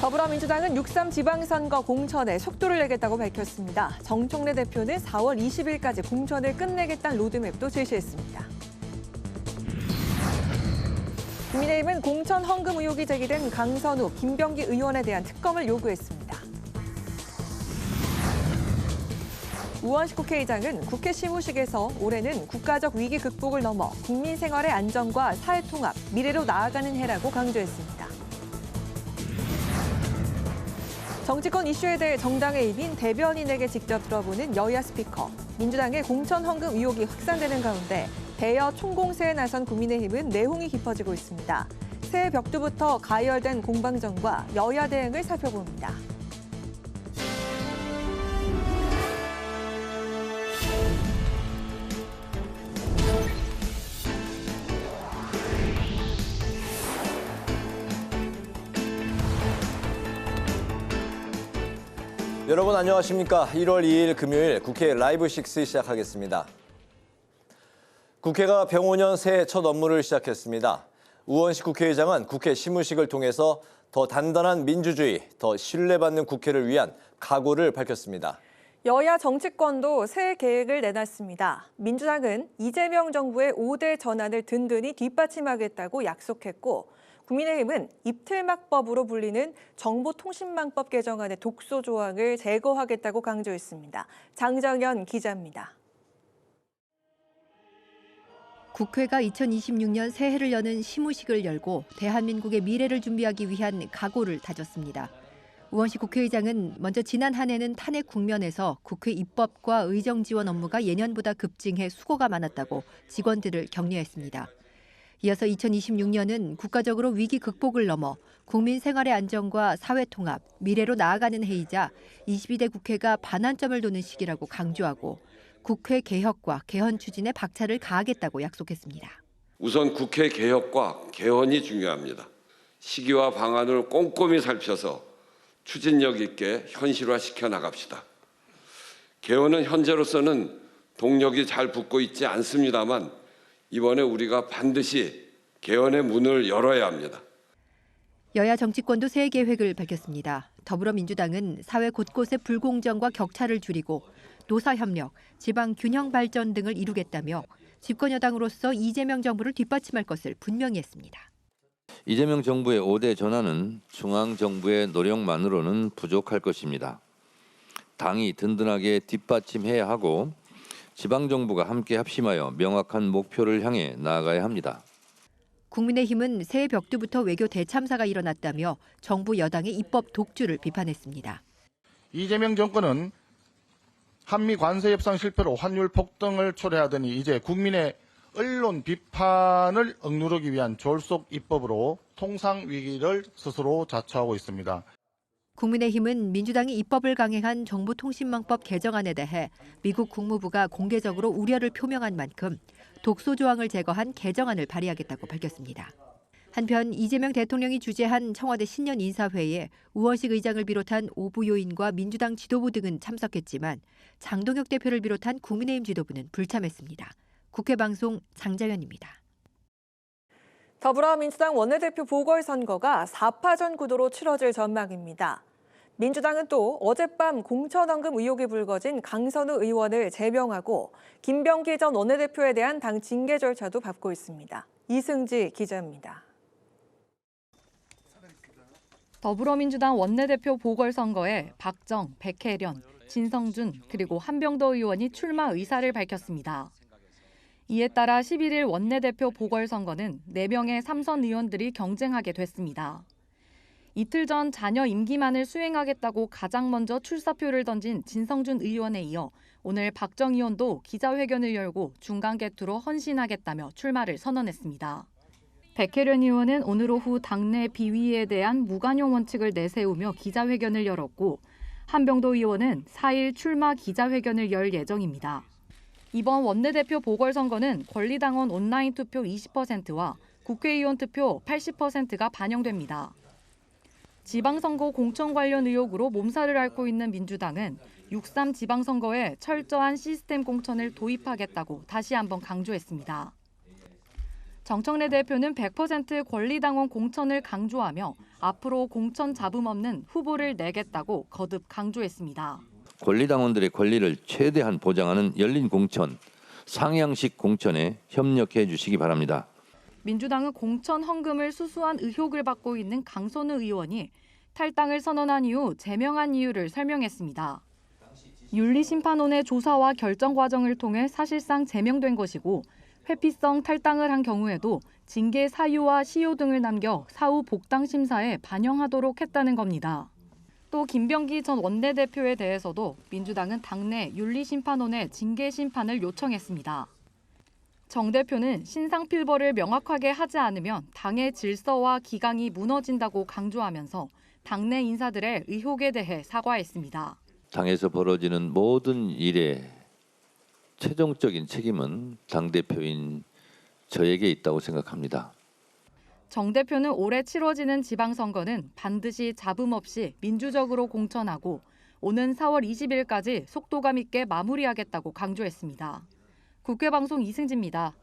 더불어민주당은 6.3 지방선거 공천에 속도를 내겠다고 밝혔습니다. 정청래 대표는 4월 20일까지 공천을 끝내겠다는 로드맵도 제시했습니다. 국민의힘은 공천 헌금 의혹이 제기된 강선우, 김병기 의원에 대한 특검을 요구했습니다. 우원식 국회의장은 국회 시무식에서 올해는 국가적 위기 극복을 넘어 국민 생활의 안정과 사회 통합, 미래로 나아가는 해라고 강조했습니다. 정치권 이슈에 대해 정당의 입인 대변인에게 직접 들어보는 여야 스피커. 민주당의 공천 헌금 의혹이 확산되는 가운데 대여 총공세에 나선 국민의힘은 내홍이 깊어지고 있습니다. 새해 벽두부터 가열된 공방전과 여야 대응을 살펴봅니다. 여러분 안녕하십니까? 1월 2일 금요일 국회 라이브 6 시작하겠습니다. 국회가 병오년 새해 첫 업무를 시작했습니다. 우원식 국회의장은 국회 시무식을 통해서 더 단단한 민주주의, 더 신뢰받는 국회를 위한 각오를 밝혔습니다. 여야 정치권도 새 계획을 내놨습니다. 민주당은 이재명 정부의 5대 전환을 든든히 뒷받침하겠다고 약속했고, 국민의힘은 입틀막법으로 불리는 정보통신망법 개정안의 독소 조항을 제거하겠다고 강조했습니다. 장정현 기자입니다. 국회가 2026년 새해를 여는 시무식을 열고 대한민국의 미래를 준비하기 위한 각오를 다졌습니다. 우원식 국회의장은 먼저 지난 한 해는 탄핵 국면에서 국회 입법과 의정 지원 업무가 예년보다 급증해 수고가 많았다고 직원들을 격려했습니다. 이어서 2026년은 국가적으로 위기 극복을 넘어 국민 생활의 안정과 사회 통합, 미래로 나아가는 해이자 22대 국회가 반환점을 도는 시기라고 강조하고 국회 개혁과 개헌 추진에 박차를 가하겠다고 약속했습니다. 우선 국회 개혁과 개헌이 중요합니다. 시기와 방안을 꼼꼼히 살펴서 추진력 있게 현실화시켜 나갑시다. 개헌은 현재로서는 동력이 잘 붙고 있지 않습니다만 이번에 우리가 반드시 개헌의 문을 열어야 합니다. 여야 정치권도 새 계획을 밝혔습니다. 더불어민주당은 사회 곳곳의 불공정과 격차를 줄이고 노사협력, 지방균형 발전 등을 이루겠다며 집권 여당으로서 이재명 정부를 뒷받침할 것을 분명히 했습니다. 이재명 정부의 5대 전환은 중앙정부의 노력만으로는 부족할 것입니다. 당이 든든하게 뒷받침해야 하고 지방정부가 함께 합심하여 명확한 목표를 향해 나아가야 합니다. 국민의힘은 새해 벽두부터 외교 대참사가 일어났다며 정부 여당의 입법 독주를 비판했습니다. 이재명 정권은 한미 관세 협상 실패로 환율 폭등을 초래하더니 이제 국민의 언론 비판을 억누르기 위한 졸속 입법으로 통상 위기를 스스로 자초하고 있습니다. 국민의힘은 민주당이 입법을 강행한 정보통신망법 개정안에 대해 미국 국무부가 공개적으로 우려를 표명한 만큼 독소 조항을 제거한 개정안을 발의하겠다고 밝혔습니다. 한편 이재명 대통령이 주재한 청와대 신년 인사회의에 우원식 의장을 비롯한 오부 요인과 민주당 지도부 등은 참석했지만 장동혁 대표를 비롯한 국민의힘 지도부는 불참했습니다. 국회방송 장자연입니다. 더불어민주당 원내대표 보궐선거가 4파전 구도로 치러질 전망입니다. 민주당은 또 어젯밤 공천헌금 의혹이 불거진 강선우 의원을 제명하고 김병기 전 원내대표에 대한 당 징계 절차도 밟고 있습니다. 이승지 기자입니다. 더불어민주당 원내대표 보궐선거에 박정, 백혜련, 진성준 그리고 한병더 의원이 출마 의사를 밝혔습니다. 이에 따라 11일 원내대표 보궐선거는 4명의 삼선 의원들이 경쟁하게 됐습니다. 이틀 전 자녀 임기만을 수행하겠다고 가장 먼저 출사표를 던진 진성준 의원에 이어 오늘 박정 의원도 기자회견을 열고 중간 개투로 헌신하겠다며 출마를 선언했습니다. 백혜련 의원은 오늘 오후 당내 비위에 대한 무관용 원칙을 내세우며 기자회견을 열었고 한병도 의원은 4일 출마 기자회견을 열 예정입니다. 이번 원내대표 보궐선거는 권리당원 온라인 투표 20%와 국회의원 투표 80%가 반영됩니다. 지방선거 공천 관련 의혹으로 몸살을 앓고 있는 민주당은 6.3 지방선거에 철저한 시스템 공천을 도입하겠다고 다시 한번 강조했습니다. 정청래 대표는 100% 권리당원 공천을 강조하며 앞으로 공천 잡음 없는 후보를 내겠다고 거듭 강조했습니다. 권리당원들의 권리를 최대한 보장하는 열린 공천, 상향식 공천에 협력해 주시기 바랍니다. 민주당은 공천 헌금을 수수한 의혹을 받고 있는 강선우 의원이 탈당을 선언한 이후 제명한 이유를 설명했습니다. 윤리심판원의 조사와 결정 과정을 통해 사실상 제명된 것이고 회피성 탈당을 한 경우에도 징계 사유와 시효 등을 남겨 사후 복당 심사에 반영하도록 했다는 겁니다. 또 김병기 전 원내대표에 대해서도 민주당은 당내 윤리심판원에 징계 심판을 요청했습니다. 정 대표는 신상필벌을 명확하게 하지 않으면 당의 질서와 기강이 무너진다고 강조하면서 당내 인사들의 의혹에 대해 사과했습니다. 당에서 벌어지는 모든 일에 최종적인 책임은 당대표인 저에게 있다고 생각합니다. 정 대표는 올해 치러지는 지방선거는 반드시 잡음 없이 민주적으로 공천하고 오는 4월 20일까지 속도감 있게 마무리하겠다고 강조했습니다. 국회방송 이승지입니다.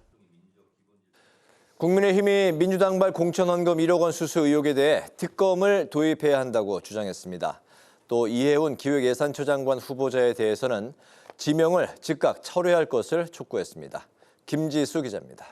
국민의힘이 민주당발 공천헌금 1억 원 수수 의혹에 대해 특검을 도입해야 한다고 주장했습니다. 또 이해훈 기획예산처 장관 후보자에 대해서는 지명을 즉각 철회할 것을 촉구했습니다. 김지수 기자입니다.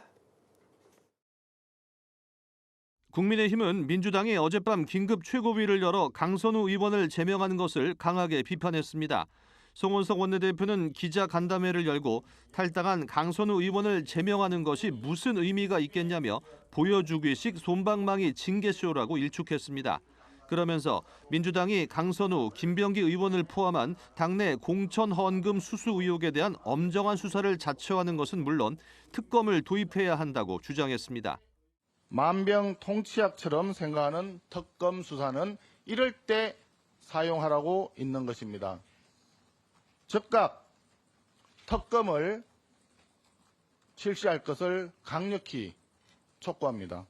국민의힘은 민주당이 어젯밤 긴급 최고위를 열어 강선우 의원을 제명한 것을 강하게 비판했습니다. 송원석 원내대표는 기자 간담회를 열고 탈당한 강선우 의원을 제명하는 것이 무슨 의미가 있겠냐며 보여주기식 솜방망이 징계쇼라고 일축했습니다. 그러면서 민주당이 강선우, 김병기 의원을 포함한 당내 공천 헌금 수수 의혹에 대한 엄정한 수사를 자처하는 것은 물론 특검을 도입해야 한다고 주장했습니다. 만병통치약처럼 생각하는 특검 수사는 이럴 때 사용하라고 있는 것입니다. 즉각 특검을 실시할 것을 강력히 촉구합니다.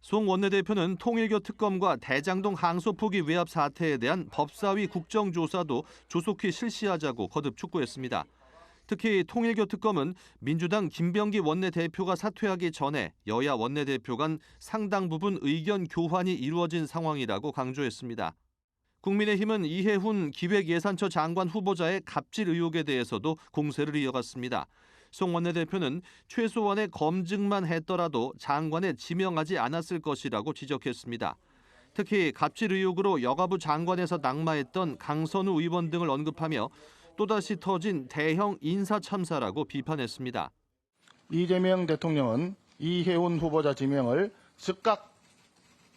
송 원내대표는 통일교 특검과 대장동 항소포기 외압 사태에 대한 법사위 국정조사도 조속히 실시하자고 거듭 촉구했습니다. 특히 통일교 특검은 민주당 김병기 원내대표가 사퇴하기 전에 여야 원내대표 간 상당 부분 의견 교환이 이루어진 상황이라고 강조했습니다. 국민의힘은 이해훈 기획예산처 장관 후보자의 갑질 의혹에 대해서도 공세를 이어갔습니다. 송 원내대표는 최소한의 검증만 했더라도 장관에 지명하지 않았을 것이라고 지적했습니다. 특히 갑질 의혹으로 여가부 장관에서 낙마했던 강선우 의원 등을 언급하며 또다시 터진 대형 인사 참사라고 비판했습니다. 이재명 대통령은 이해훈 후보자 지명을 즉각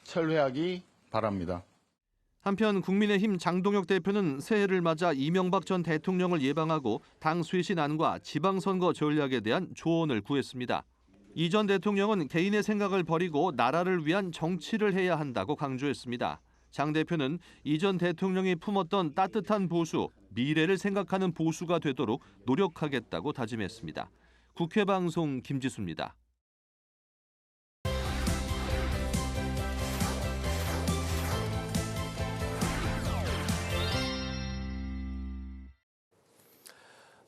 철회하기 바랍니다. 한편 국민의힘 장동혁 대표는 새해를 맞아 이명박 전 대통령을 예방하고 당 쇄신안과 지방선거 전략에 대한 조언을 구했습니다. 이 전 대통령은 개인의 생각을 버리고 나라를 위한 정치를 해야 한다고 강조했습니다. 장 대표는 이 전 대통령이 품었던 따뜻한 보수, 미래를 생각하는 보수가 되도록 노력하겠다고 다짐했습니다. 국회방송 김지수입니다.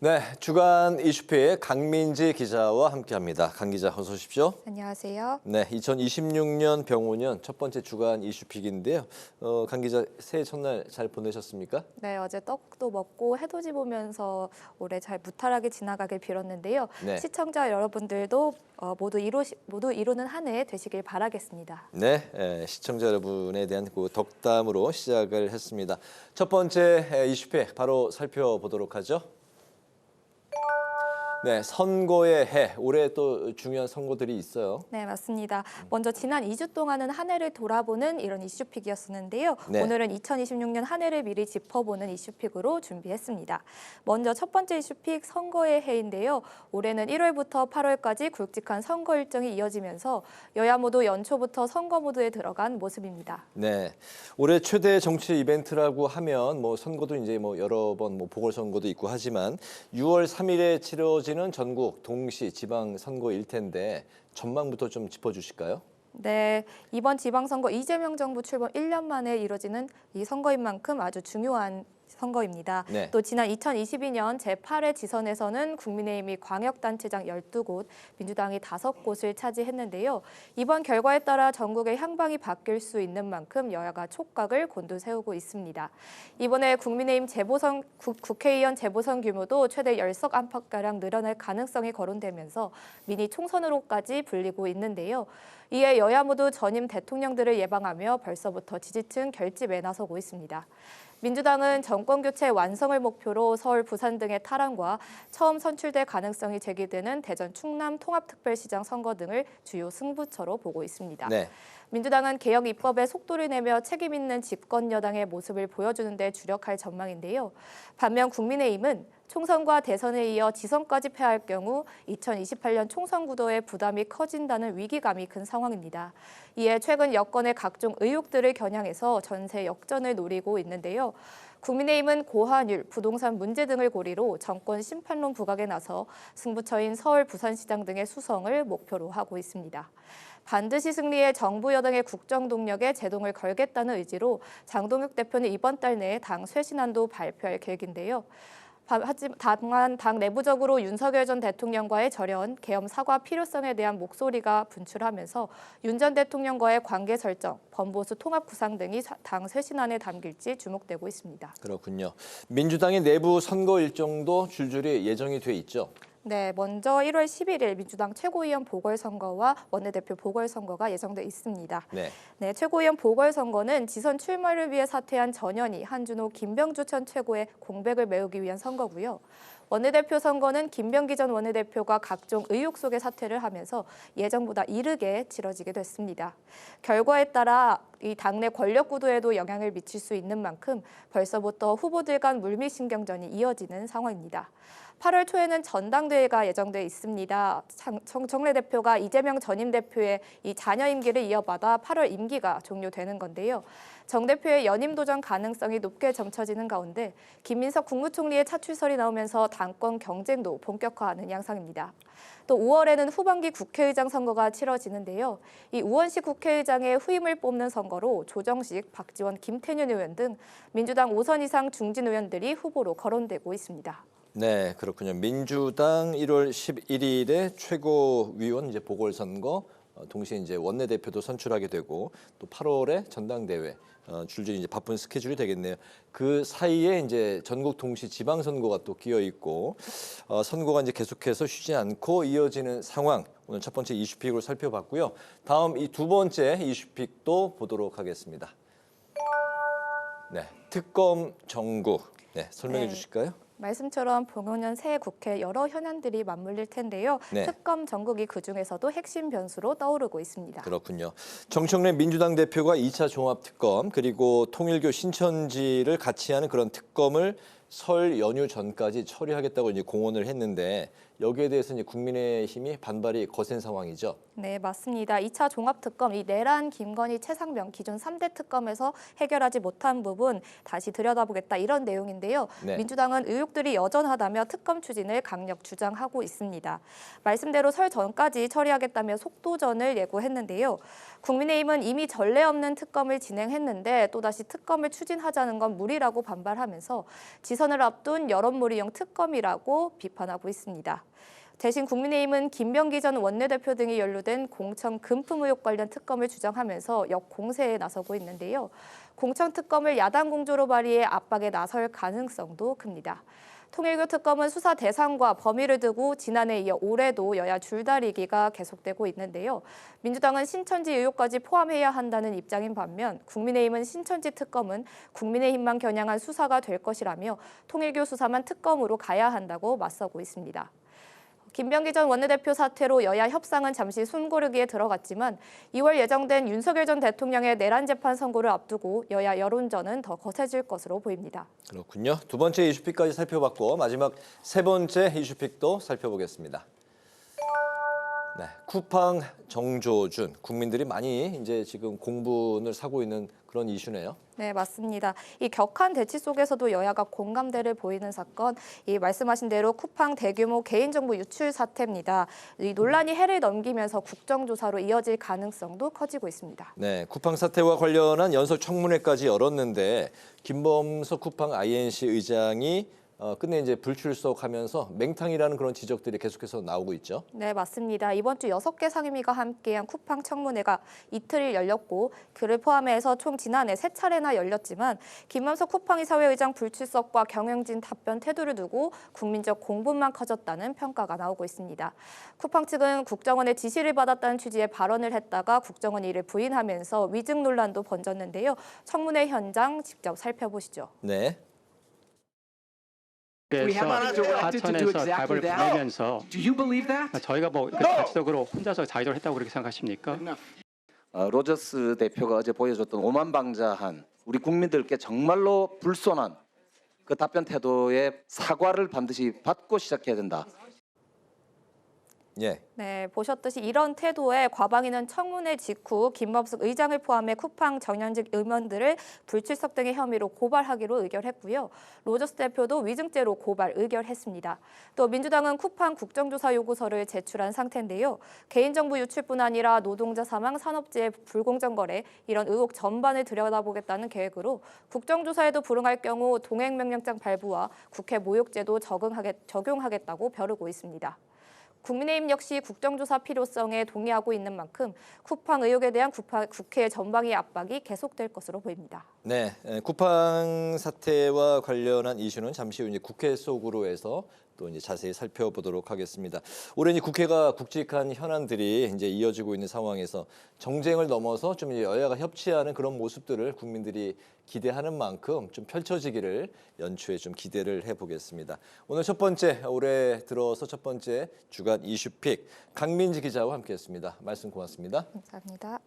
네, 주간 이슈픽 강민지 기자와 함께합니다. 강 기자 어서 오십시오. 안녕하세요. 네, 2026년 병오년 첫 번째 주간 이슈픽인데요. 강 기자 새해 첫날 잘 보내셨습니까? 네, 어제 떡도 먹고 해돋이 보면서 올해 잘 무탈하게 지나가길 빌었는데요. 네. 시청자 여러분들도 모두 이루는 한 해 되시길 바라겠습니다. 네, 시청자 여러분에 대한 그 덕담으로 시작을 했습니다. 첫 번째 이슈픽 바로 살펴보도록 하죠. 네, 선거의 해. 올해 또 중요한 선거들이 있어요. 네, 맞습니다. 먼저 지난 2주 동안은 한 해를 돌아보는 이런 이슈픽이었었는데요. 네. 오늘은 2026년 한 해를 미리 짚어보는 이슈픽으로 준비했습니다. 먼저 첫 번째 이슈픽 선거의 해인데요. 올해는 1월부터 8월까지 굵직한 선거 일정이 이어지면서 여야 모두 연초부터 선거 모드에 들어간 모습입니다. 네, 올해 최대 정치 이벤트라고 하면 선거도 이제 여러 번 보궐선거도 있고 하지만 6월 3일에 치러지는 전국 동시 지방 선거일 텐데 전망부터 좀 짚어주실까요? 네, 이번 지방선거 이재명 정부 출범 1년 만에 이뤄지는 이 선거인 만큼 아주 중요한 선거입니다. 네. 또 지난 2022년 제8회 지선에서는 국민의힘이 광역단체장 12곳, 민주당이 5곳을 차지했는데요. 이번 결과에 따라 전국의 향방이 바뀔 수 있는 만큼 여야가 촉각을 곤두세우고 있습니다. 이번에 국민의힘 국회의원 재보선 규모도 최대 10석 안팎가량 늘어날 가능성이 거론되면서 미니 총선으로까지 불리고 있는데요. 이에 여야 모두 전임 대통령들을 예방하며 벌써부터 지지층 결집에 나서고 있습니다. 민주당은 정권교체 완성을 목표로 서울, 부산 등의 탈환과 처음 선출될 가능성이 제기되는 대전, 충남 통합특별시장 선거 등을 주요 승부처로 보고 있습니다. 네. 민주당은 개혁 입법에 속도를 내며 책임 있는 집권 여당의 모습을 보여주는 데 주력할 전망인데요. 반면 국민의힘은 총선과 대선에 이어 지선까지 패할 경우 2028년 총선 구도의 부담이 커진다는 위기감이 큰 상황입니다. 이에 최근 여권의 각종 의혹들을 겨냥해서 전세 역전을 노리고 있는데요. 국민의힘은 고환율, 부동산 문제 등을 고리로 정권 심판론 부각에 나서 승부처인 서울, 부산시장 등의 수성을 목표로 하고 있습니다. 반드시 승리해 정부 여당의 국정 동력에 제동을 걸겠다는 의지로 장동혁 대표는 이번 달 내에 당 쇄신안도 발표할 계획인데요. 다만 당 내부적으로 윤석열 전 대통령과의 절연, 계엄 사과 필요성에 대한 목소리가 분출하면서 윤 전 대통령과의 관계 설정, 범보수 통합 구상 등이 당 쇄신안에 담길지 주목되고 있습니다. 그렇군요. 민주당의 내부 선거 일정도 줄줄이 예정이 돼 있죠. 네, 먼저 1월 11일 민주당 최고위원 보궐선거와 원내대표 보궐선거가 예정돼 있습니다. 네, 최고위원 보궐선거는 지선 출마를 위해 사퇴한 전현희, 한준호, 김병주 전 최고의 공백을 메우기 위한 선거고요. 원내대표 선거는 김병기 전 원내대표가 각종 의혹 속에 사퇴를 하면서 예정보다 이르게 치러지게 됐습니다. 결과에 따라 이 당내 권력 구도에도 영향을 미칠 수 있는 만큼 벌써부터 후보들 간 물밑신경전이 이어지는 상황입니다. 8월 초에는 전당대회가 예정돼 있습니다. 정청래 대표가 이재명 전임 대표의 이 잔여 임기를 이어받아 8월 임기가 종료되는 건데요. 정 대표의 연임 도전 가능성이 높게 점쳐지는 가운데 김민석 국무총리의 차출설이 나오면서 당권 경쟁도 본격화하는 양상입니다. 또 5월에는 후반기 국회의장 선거가 치러지는데요. 이 우원식 국회의장의 후임을 뽑는 선거로 조정식, 박지원, 김태년 의원 등 민주당 5선 이상 중진 의원들이 후보로 거론되고 있습니다. 네, 그렇군요. 민주당 1월 11일에 최고위원 이제 보궐선거, 동시에 이제 원내대표도 선출하게 되고 또 8월에 전당대회 줄줄이 이제 바쁜 스케줄이 되겠네요. 그 사이에 이제 전국 동시 지방선거가 또 끼어 있고 선거가 이제 계속해서 쉬지 않고 이어지는 상황. 오늘 첫 번째 이슈픽으로 살펴봤고요. 다음 이 두 번째 이슈픽도 보도록 하겠습니다. 네, 특검 정국. 네, 설명해 주실까요? 말씀처럼 봉헌년 새 국회 여러 현안들이 맞물릴 텐데요. 네. 특검 전국이 그중에서도 핵심 변수로 떠오르고 있습니다. 그렇군요. 정청래 민주당 대표가 2차 종합특검 그리고 통일교 신천지를 같이 하는 그런 특검을 설 연휴 전까지 처리하겠다고 이제 공언을 했는데 여기에 대해서 이제 국민의힘이 반발이 거센 상황이죠. 네, 맞습니다. 2차 종합특검, 이 내란, 김건희, 최상병 기존 3대 특검에서 해결하지 못한 부분 다시 들여다보겠다 이런 내용인데요. 네. 민주당은 의혹들이 여전하다며 특검 추진을 강력 주장하고 있습니다. 말씀대로 설 전까지 처리하겠다며 속도전을 예고했는데요. 국민의힘은 이미 전례 없는 특검을 진행했는데 또다시 특검을 추진하자는 건 무리라고 반발하면서 지선을 앞둔 여론몰이용 특검이라고 비판하고 있습니다. 대신 국민의힘은 김병기 전 원내대표 등이 연루된 공천 금품 의혹 관련 특검을 주장하면서 역공세에 나서고 있는데요. 공천 특검을 야당 공조로 발의해 압박에 나설 가능성도 큽니다. 통일교 특검은 수사 대상과 범위를 두고 지난해에 이어 올해도 여야 줄다리기가 계속되고 있는데요. 민주당은 신천지 의혹까지 포함해야 한다는 입장인 반면 국민의힘은 신천지 특검은 국민의힘만 겨냥한 수사가 될 것이라며 통일교 수사만 특검으로 가야 한다고 맞서고 있습니다. 김병기 전 원내대표 사퇴로 여야 협상은 잠시 숨고르기에 들어갔지만 2월 예정된 윤석열 전 대통령의 내란 재판 선고를 앞두고 여야 여론전은 더 거세질 것으로 보입니다. 그렇군요. 두 번째 이슈픽까지 살펴봤고 마지막 세 번째 이슈픽도 살펴보겠습니다. 네, 쿠팡 정조준 국민들이 많이 이제 지금 공분을 사고 있는 그런 이슈네요. 네, 맞습니다. 이 격한 대치 속에서도 여야가 공감대를 보이는 사건, 이 말씀하신 대로 쿠팡 대규모 개인정보 유출 사태입니다. 이 논란이 해를 넘기면서 국정조사로 이어질 가능성도 커지고 있습니다. 네, 쿠팡 사태와 관련한 연설 청문회까지 열었는데 김범석 쿠팡 INC 의장이 끝내 이제 불출석하면서 맹탕이라는 그런 지적들이 계속해서 나오고 있죠. 네, 맞습니다. 이번 주 6개 상임위가 함께한 쿠팡 청문회가 이틀 열렸고 그를 포함해서 총 지난해 3차례나 열렸지만 김범석 쿠팡 이사회의장 불출석과 경영진 답변 태도를 두고 국민적 공분만 커졌다는 평가가 나오고 있습니다. 쿠팡 측은 국정원의 지시를 받았다는 취지의 발언을 했다가 국정원이 이를 부인하면서 위증 논란도 번졌는데요. 청문회 현장 직접 살펴보시죠. 네. 그래서 하천에서 답을 보내면서 저희가 뭐 자체적으로 혼자서 자의적으로 했다고 그렇게 생각하십니까? 로저스 대표가 어제 보여줬던 오만방자한 우리 국민들께 정말로 불손한 그 답변 태도에 사과를 반드시 받고 시작해야 된다. 예. 네, 보셨듯이 이런 태도에 과방위는 청문회 직후 김범석 의장을 포함해 쿠팡 전현직 임원들을 불출석 등의 혐의로 고발하기로 의결했고요. 로저스 대표도 위증죄로 고발 의결했습니다. 또 민주당은 쿠팡 국정조사 요구서를 제출한 상태인데요. 개인정보 유출뿐 아니라 노동자 사망, 산업재해, 불공정 거래 이런 의혹 전반을 들여다보겠다는 계획으로 국정조사에도 불응할 경우 동행명령장 발부와 국회 모욕죄도 적용하겠다고 벼르고 있습니다. 국민의힘 역시 국정조사 필요성에 동의하고 있는 만큼 쿠팡 의혹에 대한 국회 전방위 압박이 계속될 것으로 보입니다. 네, 쿠팡 사태와 관련한 이슈는 잠시 후 이제 국회 속으로 해서 또 이제 자세히 살펴보도록 하겠습니다. 올해 국회가 굵직한 현안들이 이제 이어지고 있는 상황에서 정쟁을 넘어서 좀 이제 여야가 협치하는 그런 모습들을 국민들이 기대하는 만큼 좀 펼쳐지기를 연초에 좀 기대를 해보겠습니다. 오늘 첫 번째 올해 들어서 첫 번째 주간 이슈픽 강민지 기자와 함께했습니다. 말씀 고맙습니다. 감사합니다.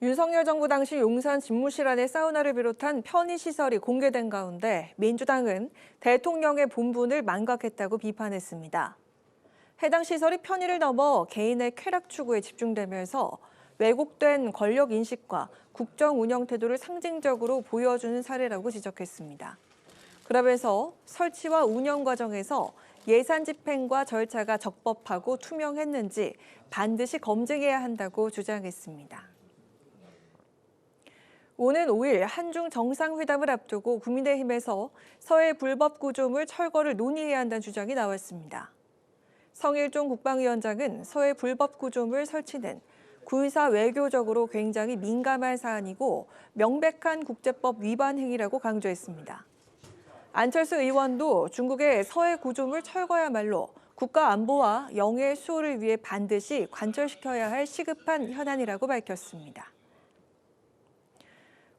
윤석열 정부 당시 용산 집무실 안에 사우나를 비롯한 편의시설이 공개된 가운데 민주당은 대통령의 본분을 망각했다고 비판했습니다. 해당 시설이 편의를 넘어 개인의 쾌락 추구에 집중되면서 왜곡된 권력 인식과 국정 운영 태도를 상징적으로 보여주는 사례라고 지적했습니다. 그러면서 설치와 운영 과정에서 예산 집행과 절차가 적법하고 투명했는지 반드시 검증해야 한다고 주장했습니다. 오는 5일 한중 정상회담을 앞두고 국민의힘에서 서해 불법 구조물 철거를 논의해야 한다는 주장이 나왔습니다. 성일종 국방위원장은 서해 불법 구조물 설치는 군사 외교적으로 굉장히 민감한 사안이고 명백한 국제법 위반 행위라고 강조했습니다. 안철수 의원도 중국의 서해 구조물 철거야말로 국가 안보와 영해 수호를 위해 반드시 관철시켜야 할 시급한 현안이라고 밝혔습니다.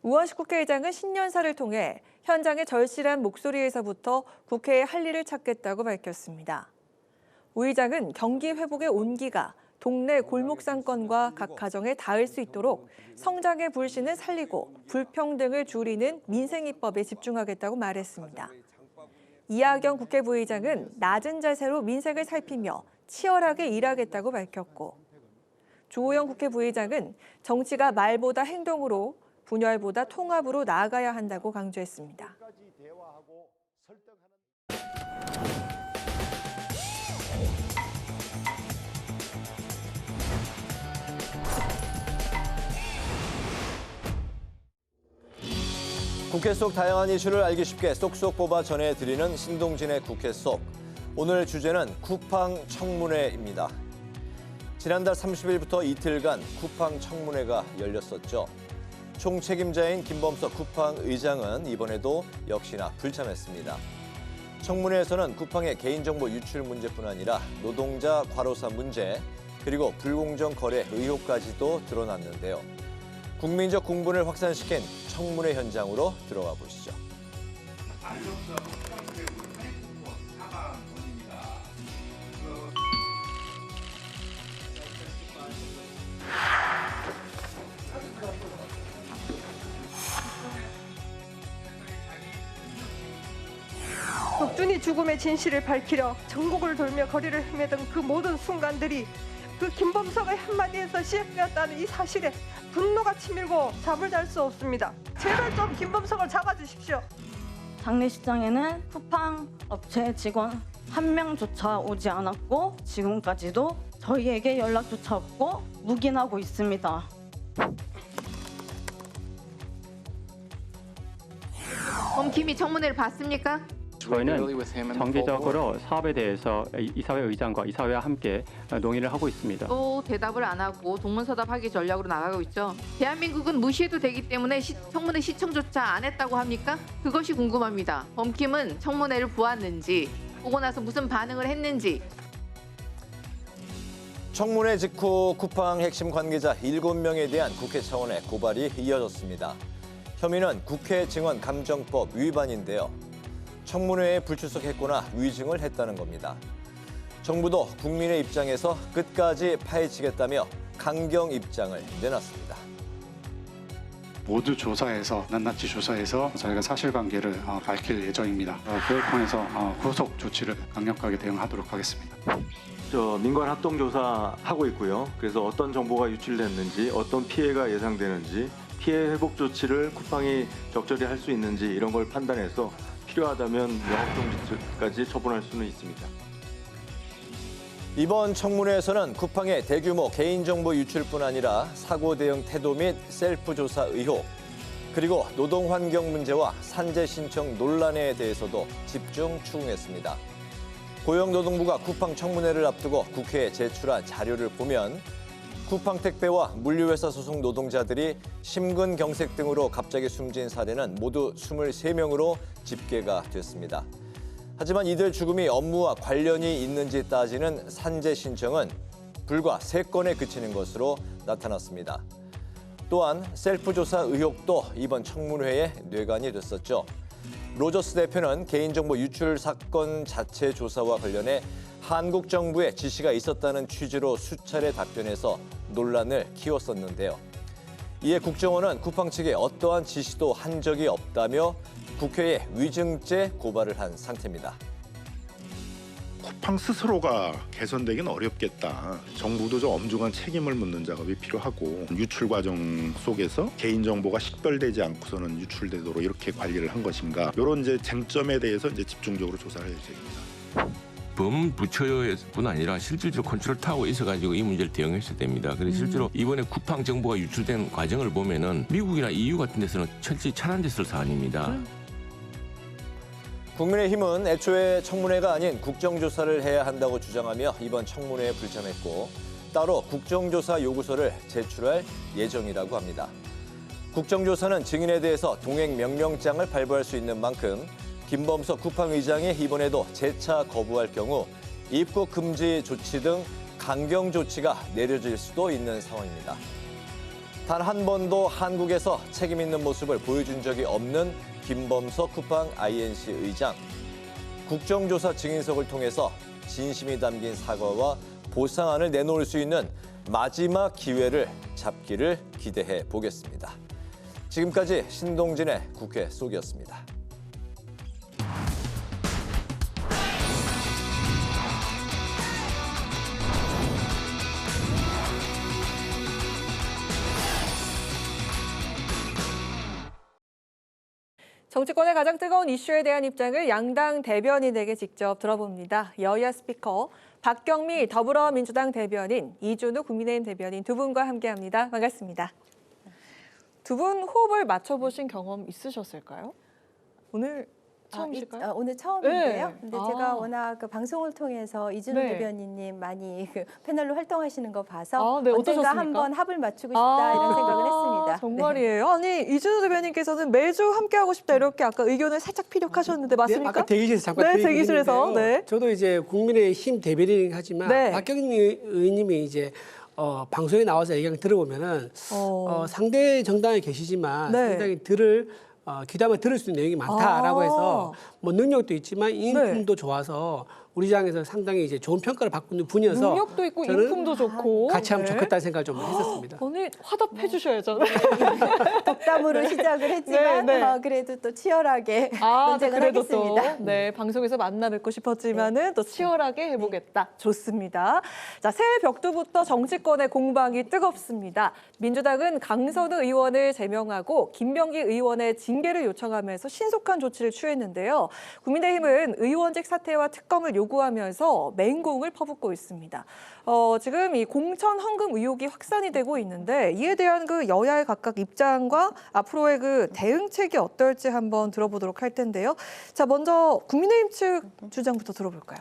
우원식 국회의장은 신년사를 통해 현장의 절실한 목소리에서부터 국회에 할 일을 찾겠다고 밝혔습니다. 우 의장은 경기 회복의 온기가 동네 골목상권과 각 가정에 닿을 수 있도록 성장의 불신을 살리고 불평등을 줄이는 민생입법에 집중하겠다고 말했습니다. 이하경 국회 부의장은 낮은 자세로 민생을 살피며 치열하게 일하겠다고 밝혔고 조호영 국회 부의장은 정치가 말보다 행동으로 분열보다 통합으로 나아가야 한다고 강조했습니다. 국회 속 다양한 이슈를 알기 쉽게 쏙쏙 뽑아 전해드리는 신동진의 국회 속. 오늘 주제는 쿠팡 청문회입니다. 지난달 30일부터 이틀간 쿠팡 청문회가 열렸었죠. 총책임자인 김범석 쿠팡 의장은 이번에도 역시나 불참했습니다. 청문회에서는 쿠팡의 개인정보 유출 문제뿐 아니라 노동자 과로사 문제, 그리고 불공정 거래 의혹까지도 드러났는데요. 국민적 공분을 확산시킨 청문회 현장으로 들어가 보시죠. 덕준이 죽음의 진실을 밝히려 전국을 돌며 거리를 헤매던 그 모든 순간들이 그 김범석의 한마디에서 시작되었다는 이 사실에 분노가 치밀고 잠을 잘 수 없습니다. 제발 좀 김범석을 잡아주십시오. 장례식장에는 쿠팡 업체 직원 한 명조차 오지 않았고 지금까지도 저희에게 연락조차 없고 묵인하고 있습니다. 범킴이 청문회를 봤습니까? 저희는 정기적으로 사업에 대해서 이사회 의장과 이사회와 함께 논의를 하고 있습니다. 또 대답을 안 하고 동문서답하기 전략으로 나가고 있죠. 대한민국은 무시해도 되기 때문에 청문회 시청조차 안 했다고 합니까? 그것이 궁금합니다. 범킴은 청문회를 보았는지, 보고 나서 무슨 반응을 했는지. 청문회 직후 쿠팡 핵심 관계자 7명에 대한 국회 차원의 고발이 이어졌습니다. 혐의는 국회 증언 감정법 위반인데요. 청문회에 불출석했거나 위증을 했다는 겁니다. 정부도 국민의 입장에서 끝까지 파헤치겠다며 강경 입장을 내놨습니다. 모두 조사해서 낱낱이 조사해서 저희가 사실관계를 밝힐 예정입니다. 그걸 통해서 후속 조치를 강력하게 대응하도록 하겠습니다. 민관 합동 조사하고 있고요. 그래서 어떤 정보가 유출됐는지, 어떤 피해가 예상되는지, 피해 회복 조치를 쿠팡이 적절히 할 수 있는지 이런 걸 판단해서 필요하다면 영업정지까지 처분할 수는 있습니다. 이번 청문회에서는 쿠팡의 대규모 개인정보 유출뿐 아니라 사고 대응 태도 및 셀프 조사 의혹, 그리고 노동환경 문제와 산재 신청 논란에 대해서도 집중 추궁했습니다. 고용노동부가 쿠팡 청문회를 앞두고 국회에 제출한 자료를 보면 쿠팡 택배와 물류회사 소속 노동자들이 심근경색 등으로 갑자기 숨진 사례는 모두 23명으로 집계가 됐습니다. 하지만 이들 죽음이 업무와 관련이 있는지 따지는 산재 신청은 불과 3건에 그치는 것으로 나타났습니다. 또한 셀프 조사 의혹도 이번 청문회에 뇌관이 됐었죠. 로저스 대표는 개인정보 유출 사건 자체 조사와 관련해 한국 정부의 지시가 있었다는 취지로 수차례 답변해서 논란을 키웠었는데요. 이에 국정원은 쿠팡 측에 어떠한 지시도 한 적이 없다며 국회에 위증죄 고발을 한 상태입니다. 쿠팡 스스로가 개선되긴 어렵겠다. 정부도 좀 엄중한 책임을 묻는 작업이 필요하고 유출 과정 속에서 개인정보가 식별되지 않고서는 유출되도록 이렇게 관리를 한 것인가. 이런 이제 쟁점에 대해서 이제 집중적으로 조사를 해야 됩니다. 범부처뿐 아니라 실질적으로 컨트롤 타워에 있어가지고 이 문제를 대응했어야 됩니다. 그래서 실제로 이번에 쿠팡 정보가 유출된 과정을 보면은 미국이나 EU 같은 데서는 철저히 차단됐을 사안입니다. 국민의힘은 애초에 청문회가 아닌 국정조사를 해야 한다고 주장하며 이번 청문회에 불참했고 따로 국정조사 요구서를 제출할 예정이라고 합니다. 국정조사는 증인에 대해서 동행 명령장을 발부할 수 있는 만큼 김범석 쿠팡 의장이 이번에도 재차 거부할 경우 입국 금지 조치 등 강경 조치가 내려질 수도 있는 상황입니다. 단 한 번도 한국에서 책임 있는 모습을 보여준 적이 없는 김범석 쿠팡 INC 의장. 국정조사 증인석을 통해서 진심이 담긴 사과와 보상안을 내놓을 수 있는 마지막 기회를 잡기를 기대해 보겠습니다. 지금까지 신동진의 국회 속이었습니다. 정치권의 가장 뜨거운 이슈에 대한 입장을 양당 대변인에게 직접 들어봅니다. 여야 스피커 박경미 더불어민주당 대변인, 이준우 국민의힘 대변인 두 분과 함께합니다. 반갑습니다. 두 분 호흡을 맞춰보신 경험 있으셨을까요? 오늘 처음이실까요? 오늘 처음인데요. 네. 근데 제가 워낙 그 방송을 통해서 이준우 네. 대변인님 많이 그 패널로 활동하시는 거 봐서 네, 언젠가 어떠셨습니까? 한번 합을 맞추고 싶다 이런 생각을 했습니다. 정말이에요. 아니 이준우 대변인께서는 매주 함께하고 싶다 이렇게 아까 의견을 살짝 피력하셨는데 맞습니까? 아까 대기실에서 잠깐 네, 그 얘기를 대기실에서. 했는데요. 네. 저도 이제 국민의힘 대변인이긴 하지만 네. 박경미 의원님이 이제 방송에 나와서 얘기를 들어보면은 상대 정당에 계시지만 네. 상당히 귀담아 들을 수 있는 내용이 많다라고 해서 뭐 능력도 있지만 인품도 좋아서 우리 장에서 상당히 이제 좋은 평가를 받고 있는 분이어서 능력도 있고 저는 인품도 좋고 같이 하면 네. 좋겠다는 생각을 좀 했었습니다. 오늘 화답해 주셔야죠. 덕담으로 시작을 했지만 네, 네. 그래도 또 치열하게 아, 논쟁을 그래도 하겠습니다. 또, 네, 방송에서 만나 뵙고 싶었지만은 또 치열하게 해보겠다. 좋습니다. 자, 새해 벽두부터 정치권의 공방이 뜨겁습니다. 민주당은 강선우 의원을 제명하고 김병기 의원의 징계를 요청하면서 신속한 조치를 취했는데요. 국민의힘은 의원직 사퇴와 특검을 요구하면서 맹공을 퍼붓고 있습니다. 지금 이 공천 헌금 의혹이 확산이 되고 있는데 이에 대한 그 여야의 각각 입장과 앞으로의 그 대응책이 어떨지 한번 들어보도록 할 텐데요. 자, 먼저 국민의힘 측 주장부터 들어볼까요?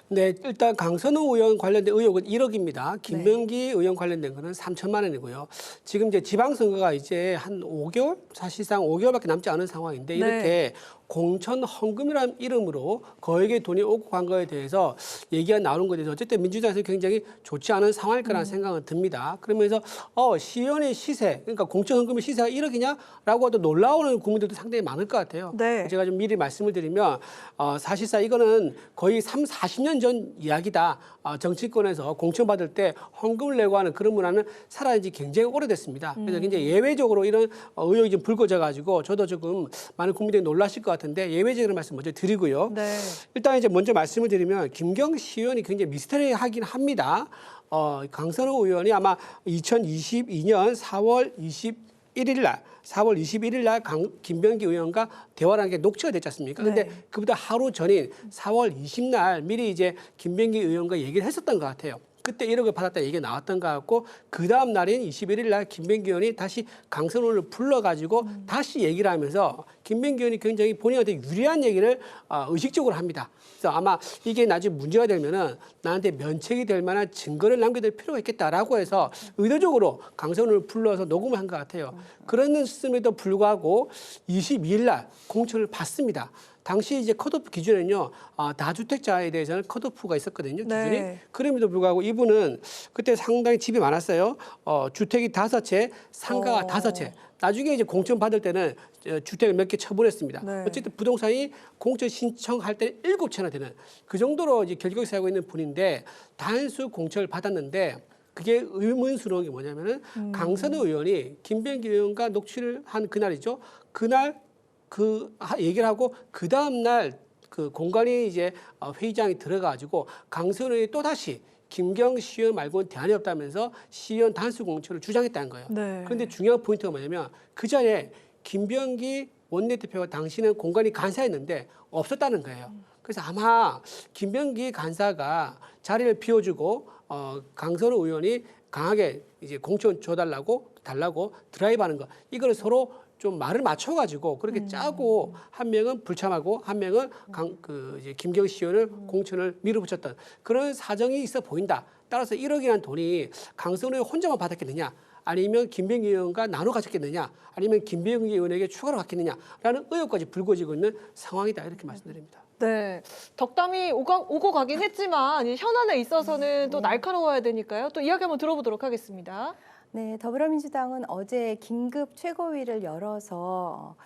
네, 일단 강선우 의원 관련된 의혹은 1억입니다. 김병기 의원 관련된 거는 3천만 원이고요. 지금 이제 지방선거가 이제 한 5개월? 사실상 5개월밖에 남지 않은 상황인데 이렇게 공천 헌금이라는 이름으로 거액의 돈이 오고 간 거에 대해서 얘기가 나오는 것에 대해서 어쨌든 민주당에서 굉장히 좋지 않은 상황일 거라는 생각은 듭니다. 그러면서 시연의 시세, 그러니까 공천 헌금의 시세가 1억이냐라고 하도 놀라우는 국민들도 상당히 많을 것 같아요. 네. 제가 좀 미리 말씀을 드리면 사실상 이거는 거의 40년 전 이야기다. 정치권에서 공천 받을 때 헌금을 내고 하는 그런 문화는 사라진 지 굉장히 오래됐습니다. 그래서 굉장히 예외적으로 이런 의혹이 좀 불거져 가지고 저도 조금 많은 국민들이 놀라실 것 같은데 예외적인 말씀 먼저 드리고요. 네. 일단 이제 먼저 말씀을 드리면 김경시 의원이 굉장히 미스터리하긴 합니다. 강선우 의원이 아마 2022년 4월 21일 날 김병기 의원과 대화를 한 게 녹취가 됐지 않습니까? 근데 그보다 하루 전인 4월 20날 미리 이제 김병기 의원과 얘기를 했었던 것 같아요. 그때 1억을 받았다 얘기가 나왔던 것 같고 그 다음 날인 21일 날 김병기 의원이 다시 강선우를 불러가지고 다시 얘기를 하면서 김병기 의원이 굉장히 본인한테 유리한 얘기를 의식적으로 합니다. 그래서 아마 이게 나중에 문제가 되면은 나한테 면책이 될 만한 증거를 남겨둘 필요가 있겠다라고 해서 의도적으로 강선우를 불러서 녹음을 한 것 같아요. 그랬음에도 불구하고 22일 날 공천을 받습니다. 당시 이제 컷오프 기준에는요, 다주택자에 대해서는 컷오프가 있었거든요, 기준이. 네. 그럼에도 불구하고 이분은 그때 상당히 집이 많았어요. 주택이 5채, 상가가 5채. 나중에 이제 공천 받을 때는 주택을 몇 개 처분했습니다. 네. 어쨌든 부동산이 공천 신청할 때 7채나 되는 그 정도로 이제 결격이 살고 있는 분인데 단수 공천을 받았는데 그게 의문스러운 게 뭐냐면은 강선우 의원이 김병기 의원과 녹취를 한 그날이죠. 그날 그 얘기를 하고 그 다음 날 그 공간이 이제 회의장에 들어가지고 강선우 의원이 또 다시 김경시 의원 말고는 대안이 없다면서 시의원 단수 공천을 주장했다는 거예요. 네. 그런데 중요한 포인트가 뭐냐면 그 자리에 김병기 원내대표가 당시는 공간이 간사였는데 없었다는 거예요. 그래서 아마 김병기 간사가 자리를 비워주고 강선우 의원이 강하게 이제 공천 줘달라고 드라이브하는 거 이거를 서로 좀 말을 맞춰가지고 그렇게 짜고 한 명은 불참하고 한 명은 이제 김경시 의원을 공천을 밀어붙였던 그런 사정이 있어 보인다. 따라서 1억이라는 돈이 강선우 의원 혼자만 받았겠느냐? 아니면 김병기 의원과 나눠 가졌겠느냐? 아니면 김병기 의원에게 추가로 갔겠느냐라는 의혹까지 불거지고 있는 상황이다 이렇게 말씀드립니다. 네, 덕담이 오고 가긴 했지만 현안에 있어서는 또 날카로워야 되니까요. 또 이야기 한번 들어보도록 하겠습니다. 네, 더불어민주당은 어제 긴급 최고위를 열어서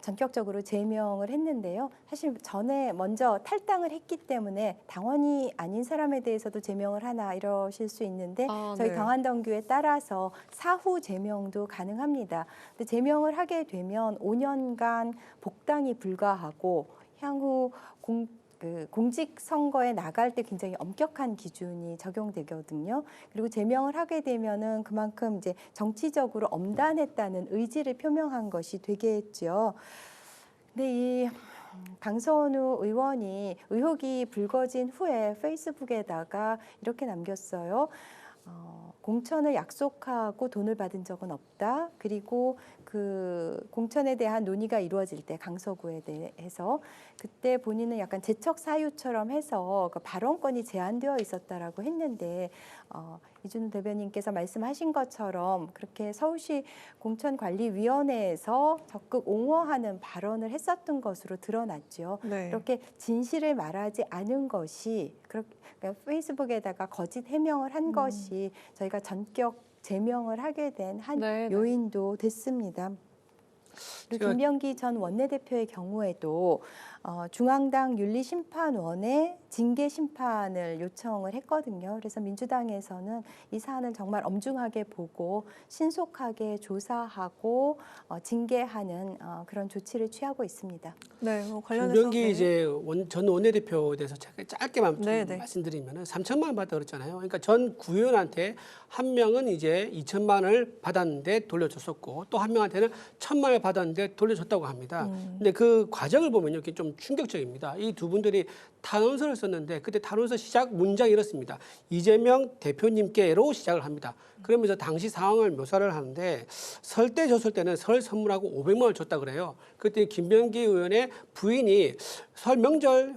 전격적으로 제명을 했는데요. 사실 전에 먼저 탈당을 했기 때문에 당원이 아닌 사람에 대해서도 제명을 하나 이러실 수 있는데 저희 당환당규에 따라서 사후 제명도 가능합니다. 근데 제명을 하게 되면 5년간 복당이 불가하고 향후 공직선거에 나갈 때 굉장히 엄격한 기준이 적용되거든요. 그리고 제명을 하게 되면은 그만큼 이제 정치적으로 엄단했다는 의지를 표명한 것이 되겠죠. 근데 이 강선우 의원이 의혹이 불거진 후에 페이스북에다가 이렇게 남겼어요. 공천을 약속하고 돈을 받은 적은 없다. 그리고 그 공천에 대한 논의가 이루어질 때 강서구에 대해서 그때 본인은 약간 재척 사유처럼 해서 그 발언권이 제한되어 있었다라고 했는데 이준우 대변인께서 말씀하신 것처럼 그렇게 서울시 공천관리위원회에서 적극 옹호하는 발언을 했었던 것으로 드러났죠. 네. 이렇게 진실을 말하지 않은 것이 그러니까 페이스북에다가 거짓 해명을 한 것이 저희가 전격 제명을 하게 된 한 요인도 됐습니다. 그리고 김병기 전 원내대표의 경우에도 중앙당 윤리심판원에 징계 심판을 요청을 했거든요. 그래서 민주당에서는 이 사안을 정말 엄중하게 보고 신속하게 조사하고 징계하는 그런 조치를 취하고 있습니다. 네, 관련해서 김병기 이제 전 원내대표에 대해서 짧게만 말씀드리면은 3천만 원 받다 그랬잖아요. 그러니까 전 구의원한테 한 명은 이제 2천만 원을 받았는데 돌려줬었고 또 한 명한테는 1,000만 원을 받았는데 돌려줬다고 합니다. 근데 그 과정을 보면요, 이게 좀 충격적입니다. 이 두 분들이 탄원서를 썼는데 그때 탄원서 시작 문장이 이렇습니다. 이재명 대표님께로 시작을 합니다. 그러면서 당시 상황을 묘사를 하는데 설 때 줬을 때는 설 선물하고 500만 원을 줬다 그래요. 그때 김병기 의원의 부인이 설 명절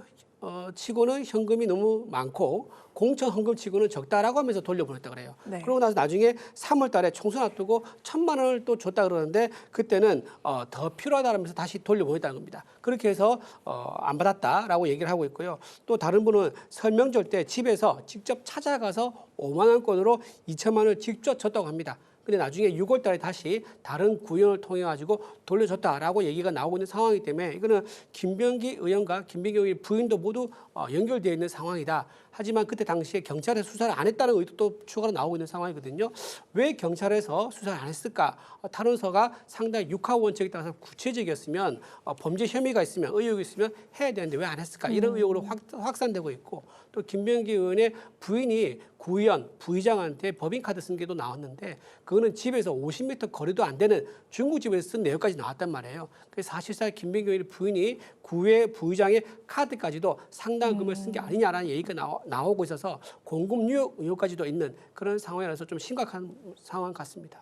치고는 현금이 너무 많고 공천 헌금 치고는 적다라고 하면서 돌려보냈다 그래요. 네. 그러고 나서 나중에 3월 달에 총선 앞두고 1,000만 원을 또 줬다 그러는데 그때는 더 필요하다면서 다시 돌려보냈다는 겁니다. 그렇게 해서 안 받았다라고 얘기를 하고 있고요. 또 다른 분은 설 명절 때 집에서 직접 찾아가서 5만 원권으로 2천만 원을 직접 줬다고 합니다. 근데 나중에 6월 달에 다시 다른 구의원을 통해 가지고 돌려줬다라고 얘기가 나오고 있는 상황이기 때문에 이거는 김병기 의원과 김병기 의원의 부인도 모두 연결되어 있는 상황이다. 하지만 그때 당시에 경찰에 수사를 안 했다는 의도도 추가로 나오고 있는 상황이거든요. 왜 경찰에서 수사를 안 했을까? 탄원서가 상당히 육하 원칙에 따라서 구체적이었으면 범죄 혐의가 있으면 의혹이 있으면 해야 되는데 왜 안 했을까? 이런 의혹으로 확산되고 있고 또 김병기 의원의 부인이 구의원, 부의장한테 법인카드 쓴 게도 나왔는데 그거는 집에서 50m 거리도 안 되는 중국집에서 쓴 내역까지 나왔단 말이에요. 그래서 사실상 김병기 의원의 부인이 구의 부의장의 카드까지도 상당한 금을 쓴 게 아니냐라는 얘기가 나오고 있어서 공금 유효 의혹까지도 있는 그런 상황이라서 좀 심각한 상황 같습니다.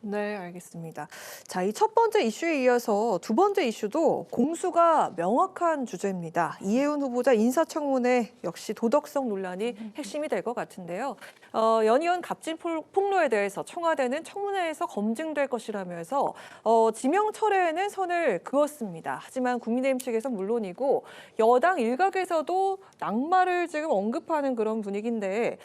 네, 알겠습니다. 자, 이 첫 번째 이슈에 이어서 두 번째 이슈도 공수가 명확한 주제입니다. 이해운 후보자 인사청문회 역시 도덕성 논란이 핵심이 될 것 같은데요. 연이은 갑질 폭로에 대해서 청와대는 청문회에서 검증될 것이라면서 지명 철회에는 선을 그었습니다. 하지만 국민의힘 측에서 물론이고 여당 일각에서도 낙마를 지금 언급하는 그런 분위기인데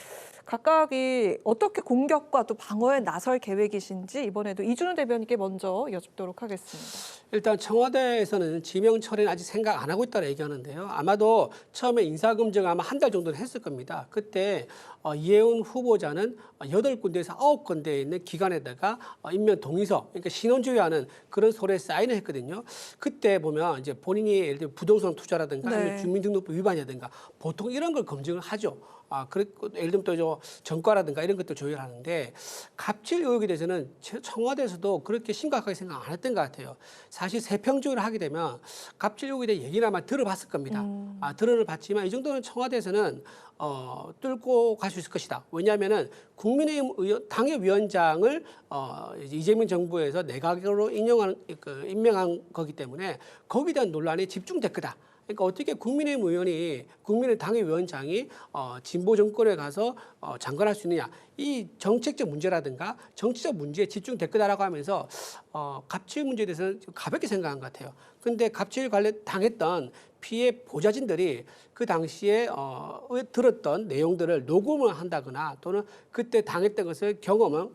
각각이 어떻게 공격과 또 방어에 나설 계획이신지 이번에도 이준우 대변인께 먼저 여쭙도록 하겠습니다. 일단 청와대에서는 지명 처리는 아직 생각 안 하고 있다고 얘기하는데요. 아마도 처음에 인사검증 아마 한 달 정도는 했을 겁니다. 그때 이해운 후보자는 8군데에서 9군데에 있는 기관에다가 임명 동의서, 그러니까 신원주의하는 그런 서류에 사인을 했거든요. 그때 보면 이제 본인이 예를 들어 부동산 투자라든가 아니면 주민등록부 위반이라든가 보통 이런 걸 검증을 하죠. 그리고 예를 들면 또 전과라든가 이런 것도 조율하는데 갑질 의혹에 대해서는 청와대에서도 그렇게 심각하게 생각 안 했던 것 같아요. 사실 세평조율을 하게 되면 갑질 의혹에 대해 얘기를 아마 들어봤을 겁니다. 들어는 봤지만 이 정도는 청와대에서는 뚫고 갈 수 있을 것이다. 왜냐하면은 국민의힘 당협위원장을 이재명 정부에서 내각으로 임명한 거기 때문에 거기에 대한 논란이 집중될 거다. 그러니까 어떻게 국민의힘 의원이 국민의 당협위원장이 진보 정권에 가서 장관할 수 있느냐. 이 정책적 문제라든가 정치적 문제에 집중될 거다라고 하면서 갑질 문제에 대해서는 좀 가볍게 생각한 것 같아요. 그런데 갑질 관련 당했던 피해 보좌진들이 그 당시에 들었던 내용들을 녹음을 한다거나 또는 그때 당했던 것을 경험은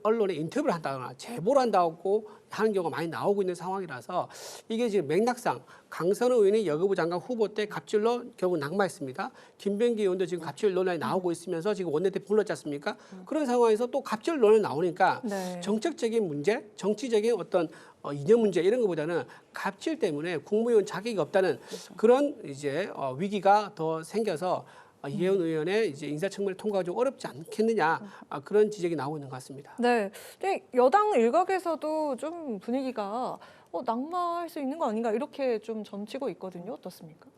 언론에 인터뷰를 한다거나 제보를 한다고 하는 경우가 많이 나오고 있는 상황이라서 이게 지금 맥락상 강선우 의원이 여가부 장관 후보 때 갑질로 결국 낙마했습니다. 김병기 의원도 지금 갑질 논란이 나오고 있으면서 지금 원내대표 불렀지 않습니까? 그런 상황에서 또 갑질 논란이 나오니까 정책적인 문제, 정치적인 어떤 이념 문제 이런 것보다는 갑질 때문에 국무위원 자격이 없다는 그런 이제 위기가 더 생겨서 이해운 의원의 이제 인사청문회 통과가 좀 어렵지 않겠느냐 그런 지적이 나오고 있는 것 같습니다. 네, 근데 여당 일각에서도 좀 분위기가 낙마할 수 있는 거 아닌가 이렇게 좀 점치고 있거든요. 어떻습니까?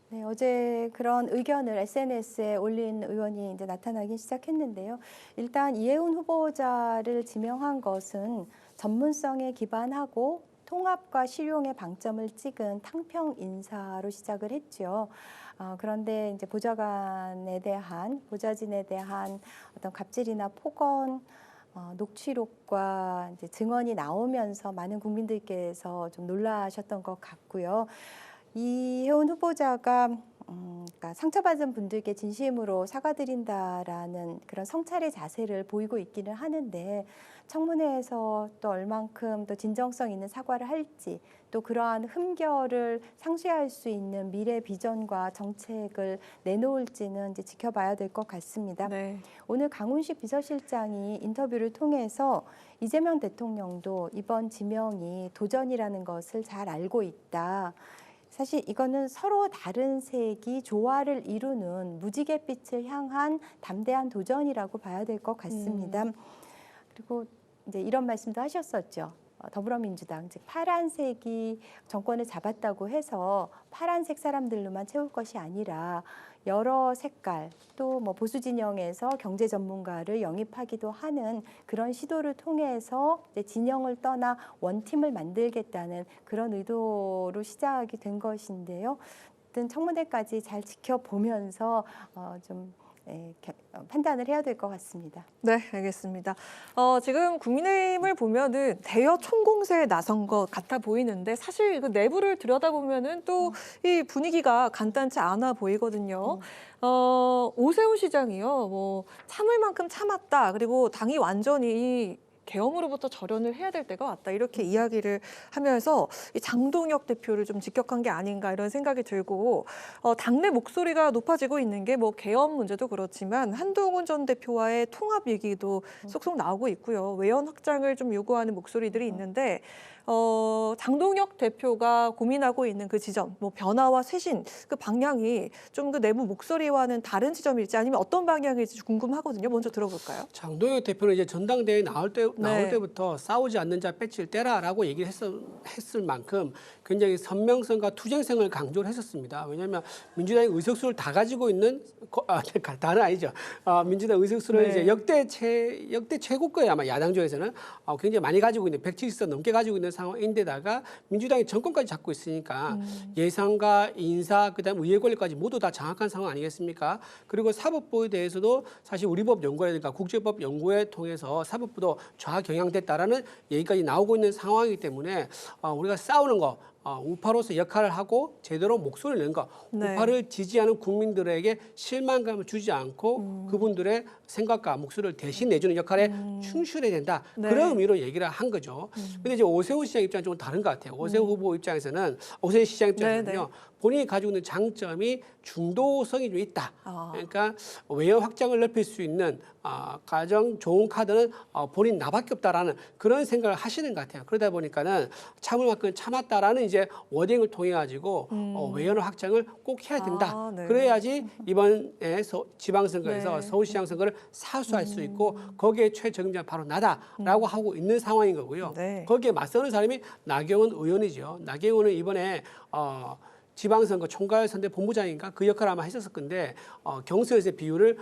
네, 어제 그런 의견을 SNS에 올린 의원이 이제 나타나기 시작했는데요. 일단 이해운 후보자를 지명한 것은 전문성에 기반하고 통합과 실용에 방점을 찍은 탕평 인사로 시작을 했죠. 그런데 이제 보좌진에 대한 어떤 갑질이나 폭언, 녹취록과 이제 증언이 나오면서 많은 국민들께서 좀 놀라셨던 것 같고요. 이해운 후보자가 그러니까 상처받은 분들께 진심으로 사과드린다라는 그런 성찰의 자세를 보이고 있기는 하는데 청문회에서 또 얼만큼 또 진정성 있는 사과를 할지 또 그러한 흠결을 상쇄할 수 있는 미래 비전과 정책을 내놓을지는 이제 지켜봐야 될 것 같습니다. 네. 오늘 강훈식 비서실장이 인터뷰를 통해서 이재명 대통령도 이번 지명이 도전이라는 것을 잘 알고 있다. 사실 이거는 서로 다른 색이 조화를 이루는 무지갯빛을 향한 담대한 도전이라고 봐야 될 것 같습니다. 그리고 이제 이런 말씀도 하셨었죠. 더불어민주당, 즉 파란색이 정권을 잡았다고 해서 파란색 사람들로만 채울 것이 아니라 여러 색깔 또 뭐 보수 진영에서 경제 전문가를 영입하기도 하는 그런 시도를 통해서 이제 진영을 떠나 원팀을 만들겠다는 그런 의도로 시작이 된 것인데요. 어떤 청문회까지 잘 지켜보면서 좀 판단을 해야 될 것 같습니다. 네, 알겠습니다. 지금 국민의힘을 보면은 대여 총공세에 나선 것 같아 보이는데 사실 그 내부를 들여다보면은 또 이 분위기가 간단치 않아 보이거든요. 오세훈 시장이요, 뭐 참을 만큼 참았다. 그리고 당이 완전히 계엄으로부터 절연을 해야 될 때가 왔다 이렇게 이야기를 하면서 이 장동혁 대표를 좀 직격한 게 아닌가 이런 생각이 들고 당내 목소리가 높아지고 있는 게 뭐 계엄 문제도 그렇지만 한동훈 전 대표와의 통합 얘기도 쏙쏙 나오고 있고요. 외연 확장을 좀 요구하는 목소리들이 있는데 장동혁 대표가 고민하고 있는 그 지점, 뭐 변화와 쇄신 그 방향이 좀 그 내부 목소리와는 다른 지점일지 아니면 어떤 방향일지 궁금하거든요. 먼저 들어볼까요? 장동혁 대표는 이제 전당대회 나올 때부터 싸우지 않는 자 배치를 떼라라고 얘기를 했을 만큼 굉장히 선명성과 투쟁성을 강조를 했었습니다. 왜냐하면 민주당의 의석수를 다 가지고 있는 다는 아니죠. 민주당 의석수를 이제 역대 최고거예요. 아마 야당 쪽에서는 굉장히 많이 가지고 있는 170석 넘게 가지고 있는 상황인데다가 민주당이 정권까지 잡고 있으니까 예산과 인사 그다음 의회 권력까지 모두 다 장악한 상황 아니겠습니까? 그리고 사법부에 대해서도 사실 우리 법 연구회든가 국제법 연구회 통해서 사법부도 좌경향됐다라는 얘기까지 나오고 있는 상황이기 때문에 우리가 싸우는 거 우파로서 역할을 하고 제대로 목소리를 내는 것, 우파를 지지하는 국민들에게 실망감을 주지 않고 그분들의 생각과 목소리를 대신 내주는 역할에 충실해야 된다. 그런 의미로 얘기를 한 거죠. 근데 이제 오세훈 시장 입장은 좀 다른 것 같아요. 오세훈 후보 입장에서는 오세훈 시장 입장에서는요. 본인이 가지고 있는 장점이 중도성이 좀 있다. 그러니까 외연 확장을 넓힐 수 있는 가장 좋은 카드는 본인 나밖에 없다라는 그런 생각을 하시는 것 같아요. 그러다 보니까는 참을 만큼 참았다라는 이제 워딩을 통해 가지고 외연 확장을 꼭 해야 된다. 그래야지 이번에 지방선거에서 서울시장 선거를 사수할 수 있고 거기에 최적임자는 바로 나다라고 하고 있는 상황인 거고요. 거기에 맞서는 사람이 나경원 의원이죠. 나경원은 이번에 지방선거 총괄선대 본부장인가 그 역할을 아마 했었을 건데 경선에서의 비율을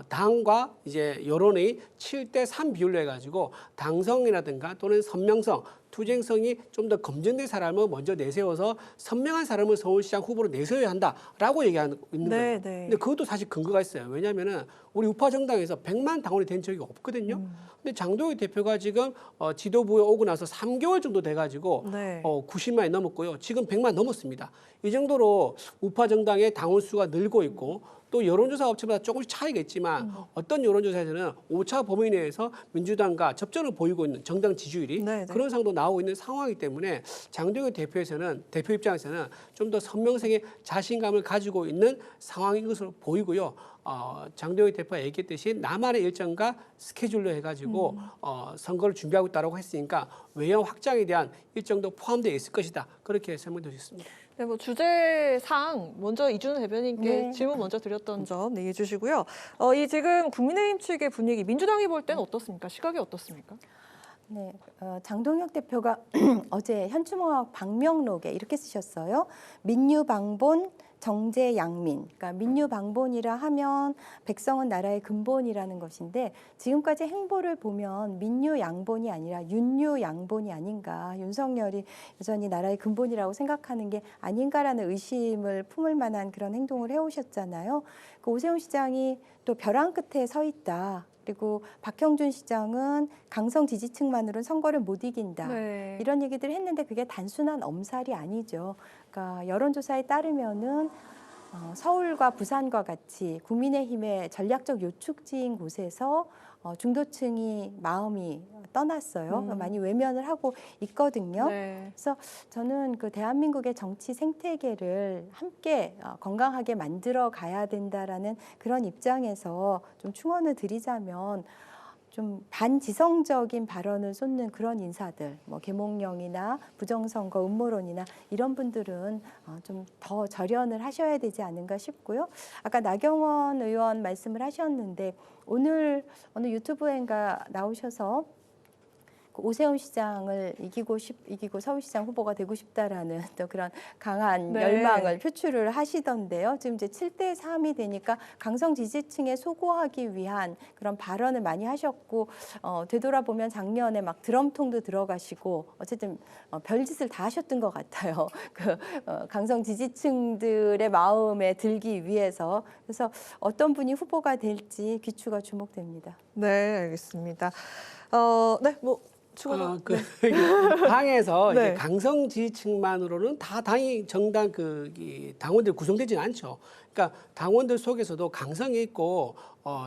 당과 이제 여론의 7대3 비율로 해가지고 당성이라든가 또는 선명성 투쟁성이 좀 더 검증된 사람을 먼저 내세워서 선명한 사람을 서울시장 후보로 내세워야 한다라고 얘기하고 있는 거예요. 근데 그것도 사실 근거가 있어요. 왜냐하면은 우리 우파 정당에서 100만 당원이 된 적이 없거든요. 근데 장동혁 대표가 지금 지도부에 오고 나서 3개월 정도 돼가지고 90만이 넘었고요. 지금 100만 넘었습니다. 이 정도로 우파 정당의 당원 수가 늘고 있고 또 여론조사 업체마다 조금씩 차이가 있지만 어떤 여론조사에서는 오차 범위 내에서 민주당과 접전을 보이고 있는 정당 지지율이 그런 상도 나오고 있는 상황이기 때문에 장동혁 대표 입장에서는 좀 더 선명성의 자신감을 가지고 있는 상황인 것으로 보이고요. 장동혁 대표가 얘기했듯이 나만의 일정과 스케줄로 해가지고 선거를 준비하고 있다고 했으니까 외연 확장에 대한 일정도 포함되어 있을 것이다. 그렇게 설명드렸습니다. 네, 뭐 주제상 먼저 이준우 대변인께 질문 먼저 드렸던 점 얘기해 주시고요. 이 지금 국민의힘 측의 분위기, 민주당이 볼 때는 어떻습니까? 시각이 어떻습니까? 네, 장동혁 대표가 어제 현충원 방명록에 이렇게 쓰셨어요. 민유방본 정제양민. 그러니까 민유방본이라 하면 백성은 나라의 근본이라는 것인데 지금까지 행보를 보면 민유양본이 아니라 윤유양본이 아닌가. 윤석열이 여전히 나라의 근본이라고 생각하는 게 아닌가라는 의심을 품을 만한 그런 행동을 해오셨잖아요. 그 오세훈 시장이 또 벼랑 끝에 서 있다. 그리고 박형준 시장은 강성 지지층만으로는 선거를 못 이긴다. 이런 얘기들을 했는데 그게 단순한 엄살이 아니죠. 그러니까 여론조사에 따르면은 서울과 부산과 같이 국민의힘의 전략적 요축지인 곳에서 중도층이 마음이 떠났어요. 많이 외면을 하고 있거든요. 네. 그래서 저는 그 대한민국의 정치 생태계를 함께 건강하게 만들어 가야 된다라는 그런 입장에서 좀 충원을 드리자면 좀 반지성적인 발언을 쏟는 그런 인사들, 뭐 계몽령이나 부정선거 음모론이나 이런 분들은 좀 더 절연을 하셔야 되지 않은가 싶고요. 아까 나경원 의원 말씀을 하셨는데 오늘 어느 유튜브엔가 나오셔서 그 오세훈 시장을 이기고 서울시장 후보가 되고 싶다라는 또 그런 강한 네. 열망을 표출을 하시던데요. 지금 이제 7대 3이 되니까 강성 지지층에 소구하기 위한 그런 발언을 많이 하셨고 되돌아보면 작년에 막 드럼통도 들어가시고 어쨌든 별짓을 다 하셨던 것 같아요. 그 강성 지지층들의 마음에 들기 위해서. 그래서 어떤 분이 후보가 될지 귀추가 주목됩니다. 네, 알겠습니다. 네, 뭐 추가로 당에서 네. 이제 강성 지지층만으로는 다 당이 정당 당원들이 구성되지는 않죠. 그러니까 당원들 속에서도 강성이 있고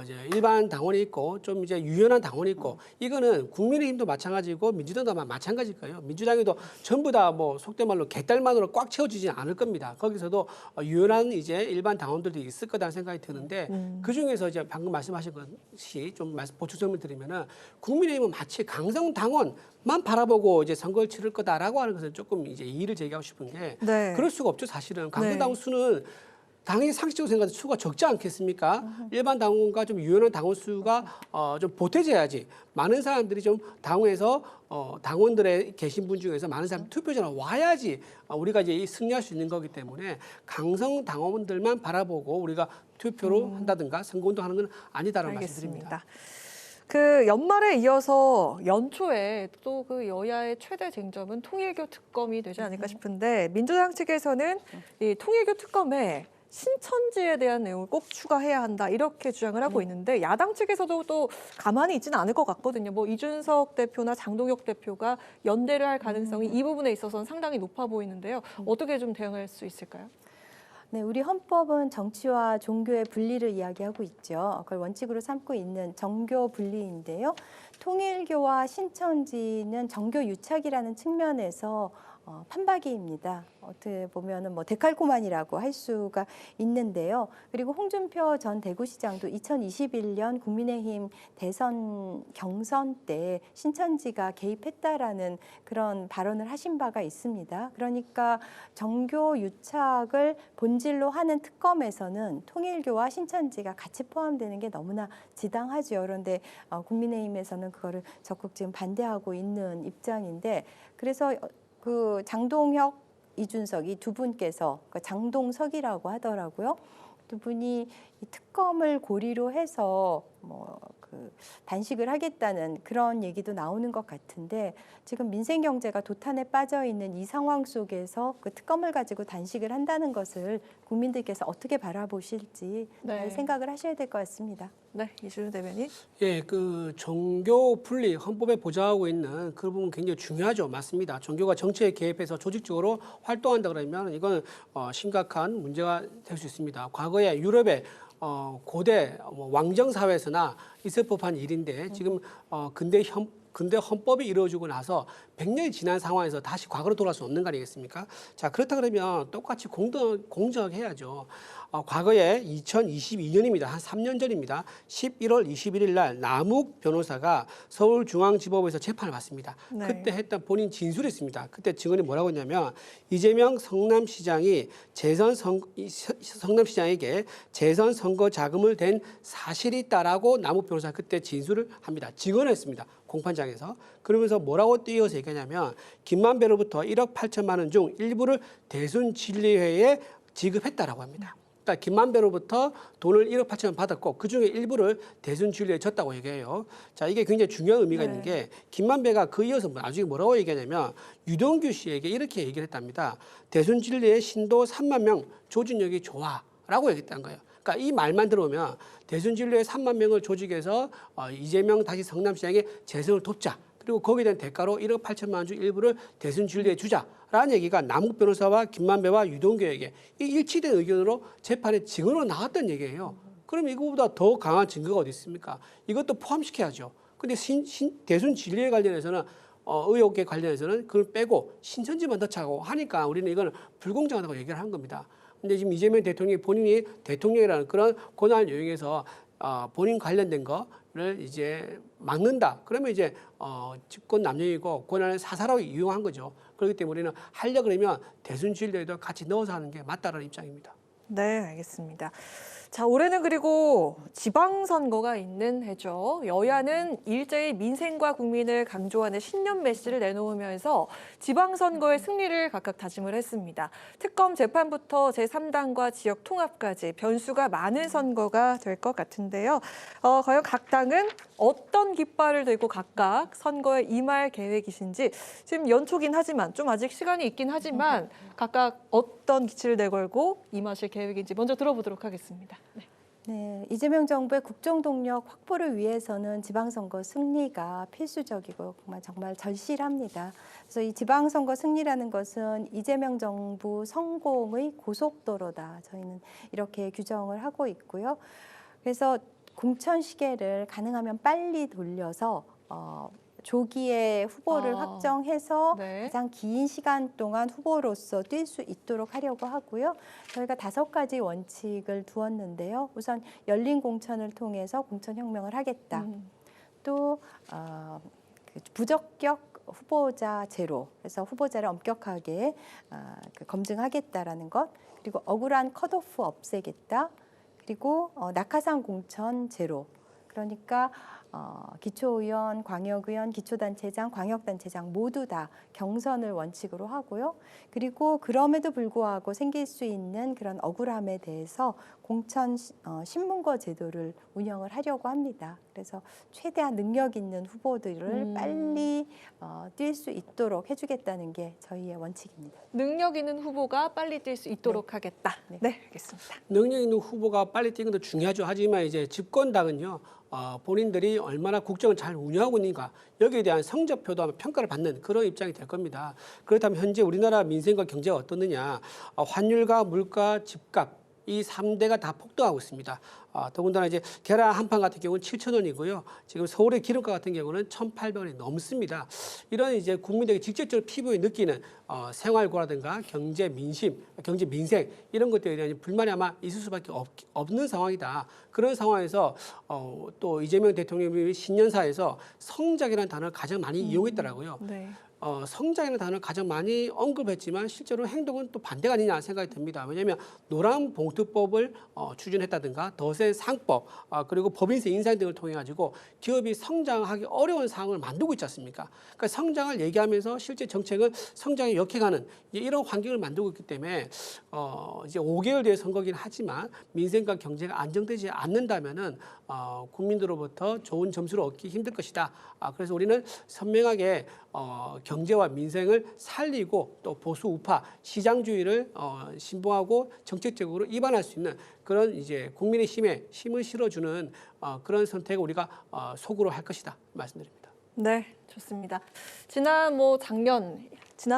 이제 일반 당원이 있고 좀 이제 유연한 당원이 있고 이거는 국민의힘도 마찬가지고 민주당도 마찬가지일 거예요. 민주당에도 전부 다 뭐 속된 말로 개딸만으로 꽉 채워지지는 않을 겁니다. 거기서도 유연한 이제 일반 당원들도 있을 거다는 생각이 드는데 그 중에서 이제 방금 말씀하신 것이 좀 보충점을 드리면은 국민의힘은 마치 강성 당원만 바라보고 이제 선거를 치를 거다라고 하는 것은 조금 이제 이의를 제기하고 싶은 게 네. 그럴 수가 없죠. 사실은 강성 네. 당원 수는 당연히 상식적으로 생각해도 수가 적지 않겠습니까? 일반 당원과 좀 유연한 당원 수가 좀 보태져야지 많은 사람들이 좀 당원에서 당원들의 계신 분 중에서 많은 사람 투표전화 와야지 우리가 이제 승리할 수 있는 거기 때문에 강성 당원들만 바라보고 우리가 투표로 한다든가 선거운동 하는 건 아니다라는 말씀드립니다. 그 연말에 이어서 연초에 또 그 여야의 최대 쟁점은 통일교 특검이 되지 않을까 싶은데 민주당 측에서는 이 통일교 특검에 신천지에 대한 내용을 꼭 추가해야 한다 이렇게 주장을 하고 있는데 야당 측에서도 또 가만히 있지는 않을 것 같거든요. 뭐 이준석 대표나 장동혁 대표가 연대를 할 가능성이 이 부분에 있어서는 상당히 높아 보이는데요. 어떻게 좀 대응할 수 있을까요? 네, 우리 헌법은 정치와 종교의 분리를 이야기하고 있죠. 그걸 원칙으로 삼고 있는 정교 분리인데요. 통일교와 신천지는 정교 유착이라는 측면에서 판박이입니다. 어떻게 보면은 뭐 데칼코마니라고 할 수가 있는데요. 그리고 홍준표 전 대구시장도 2021년 국민의힘 대선 경선 때 신천지가 개입했다라는 그런 발언을 하신 바가 있습니다. 그러니까 정교 유착을 본질로 하는 특검에서는 통일교와 신천지가 같이 포함되는 게 너무나 지당하죠. 그런데 국민의힘에서는 그거를 적극 지금 반대하고 있는 입장인데 그래서 그 장동혁, 이준석 이 두 분께서 장동석이라고 하더라고요. 두 분이 이 특검을 고리로 해서 그 단식을 하겠다는 그런 얘기도 나오는 것 같은데 지금 민생 경제가 도탄에 빠져 있는 이 상황 속에서 그 특검을 가지고 단식을 한다는 것을 국민들께서 어떻게 바라보실지 네. 생각을 하셔야 될 것 같습니다. 네, 이준우 대변인. 예, 그 종교 분리 헌법에 보장하고 있는 그 부분 굉장히 중요하죠. 맞습니다. 종교가 정치에 개입해서 조직적으로 활동한다 그러면 이건 심각한 문제가 될 수 있습니다. 과거에 유럽의 고대 왕정 사회에서나 있을 법한 일인데 지금 근대 헌법이 이루어지고 나서 100년이 지난 상황에서 다시 과거로 돌아갈 수 없는 거 아니겠습니까? 자, 그렇다 그러면 똑같이 공정하게 해야죠. 과거에 2022년입니다. 한 3년 전입니다. 11월 21일 날 남욱 변호사가 서울중앙지법에서 재판을 받습니다. 네. 그때 했던 본인 진술이 있습니다. 그때 증언이 뭐라고 했냐면 이재명 성남시장이 성남시장에게 재선 선거 자금을 댄 사실이 있다라고 남욱 변호사 그때 진술을 합니다. 증언했습니다. 공판장에서. 그러면서 뭐라고 띄어서 얘기하냐면 김만배로부터 1억 8천만 원 중 일부를 대순진리회에 지급했다라고 합니다. 그러니까 김만배로부터 돈을 1억 8천 원 받았고 그중에 일부를 대순진리회에 줬다고 얘기해요. 자, 이게 굉장히 중요한 의미가 있는 게 김만배가 그 이어서 나중에 뭐라고 얘기하냐면 유동규 씨에게 이렇게 얘기를 했답니다. 대순진리회 신도 3만 명 조직력이 좋아라고 얘기했다는 거예요. 그러니까 이 말만 들어오면 대순진리회 3만 명을 조직해서 이재명 다시 성남시장의 재선을 돕자. 그리고 거기에 대한 대가로 1억 8천만 원 중 일부를 대순진리회에 주자. 라는 얘기가 남욱 변호사와 김만배와 유동규에게 이 일치된 의견으로 재판에 증언으로 나왔던 얘기예요. 그럼 이거보다 더 강한 증거가 어디 있습니까? 이것도 포함시켜야죠. 근데 대순 진리에 관련해서는 의혹에 관련해서는 그걸 빼고 신천지만 넣자고 하니까 우리는 이건 불공정하다고 얘기를 한 겁니다. 근데 지금 이재명 대통령이 본인이 대통령이라는 그런 권한을 이용해서 본인 관련된 거를 이제 막는다. 그러면 이제 직권 남용이고 권한을 사사로 이용한 거죠. 그렇기 때문에 우리는 하려 그러면 대순 진리에도 같이 넣어서 하는 게 맞다라는 입장입니다. 네, 알겠습니다. 자, 올해는 그리고 지방선거가 있는 해죠. 여야는 일제히 민생과 국민을 강조하는 신년 메시지를 내놓으면서 지방선거의 승리를 각각 다짐을 했습니다. 특검 재판부터 제3당과 지역 통합까지 변수가 많은 선거가 될 것 같은데요. 과연 각 당은 어떤 깃발을 들고 각각 선거에 임할 계획이신지 지금 연초긴 하지만 좀 아직 시간이 있긴 하지만 각각 어떤 기치를 내걸고 임하실 계획인지 먼저 들어보도록 하겠습니다. 네, 이재명 정부의 국정 동력 확보를 위해서는 지방선거 승리가 필수적이고 정말 절실합니다. 그래서 이 지방선거 승리라는 것은 이재명 정부 성공의 고속도로다. 저희는 이렇게 규정을 하고 있고요. 그래서 공천 시계를 가능하면 빨리 돌려서 조기에 후보를 확정해서 가장 긴 시간 동안 후보로서 뛸 수 있도록 하려고 하고요. 저희가 5가지 원칙을 두었는데요. 우선 열린 공천을 통해서 공천혁명을 하겠다. 또 부적격 후보자 제로, 그래서 후보자를 엄격하게 검증하겠다라는 것. 그리고 억울한 컷오프 없애겠다. 그리고 낙하산 공천 제로. 그러니까 기초의원, 광역의원, 기초단체장, 광역단체장 모두 다 경선을 원칙으로 하고요. 그리고 그럼에도 불구하고 생길 수 있는 그런 억울함에 대해서 공천 신문고 제도를 운영을 하려고 합니다. 그래서 최대한 능력 있는 후보들을 빨리 뛸 수 있도록 해주겠다는 게 저희의 원칙입니다. 능력 있는 후보가 빨리 뛸 수 있도록 하겠다. 네, 알겠습니다. 능력 있는 후보가 빨리 뛰는 것도 중요하죠. 하지만 이제 집권당은요. 본인들이 얼마나 국정을 잘 운영하고 있는가 여기에 대한 성적표도 평가를 받는 그런 입장이 될 겁니다. 그렇다면 현재 우리나라 민생과 경제가 어떻느냐. 환율과 물가, 집값 이 3대가 다 폭등하고 있습니다. 더군다나 이제 계란 한 판 같은 경우는 7,000원이고요. 지금 서울의 기름가 같은 경우는 1,800원이 넘습니다. 이런 이제 국민들이 직접적으로 피부에 느끼는 생활고라든가 경제 민심, 경제 민생 이런 것들에 대한 불만이 아마 있을 수밖에 없는 상황이다. 그런 상황에서 또 이재명 대통령이 신년사에서 성장이라는 단어를 가장 많이 이용했더라고요. 네. 성장이라는 단어를 가장 많이 언급했지만 실제로 행동은 또 반대가 아니냐 생각이 듭니다. 왜냐하면 노란봉투법을 추진했다든가 더 센 상법 그리고 법인세 인상 등을 통해 가지고 기업이 성장하기 어려운 상황을 만들고 있지 않습니까? 그러니까 성장을 얘기하면서 실제 정책은 성장에 역행하는 이런 환경을 만들고 있기 때문에 이제 5개월 뒤에 선거긴 하지만 민생과 경제가 안정되지 않는다면은 국민들로부터 좋은 점수를 얻기 힘들 것이다. 그래서 우리는 선명하게 경제와 민생을 살리고 또 보수 우파 시장주의를 신봉하고 정책적으로 입안할 수 있는 그런 이제 국민의 힘을 실어주는 그런 선택을 우리가 속으로 할 것이다 말씀드립니다. 네, 좋습니다. 지난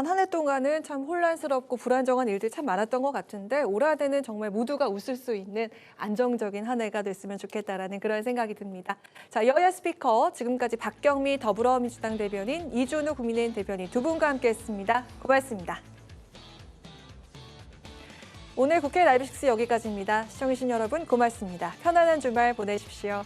한 해 동안은 참 혼란스럽고 불안정한 일들이 참 많았던 것 같은데 올 한해는 정말 모두가 웃을 수 있는 안정적인 한 해가 됐으면 좋겠다라는 그런 생각이 듭니다. 자, 여야 스피커 지금까지 박경미 더불어민주당 대변인, 이준우 국민의힘 대변인 두 분과 함께했습니다. 고맙습니다. 오늘 국회 라이브식스 여기까지입니다. 시청해주신 여러분 고맙습니다. 편안한 주말 보내십시오.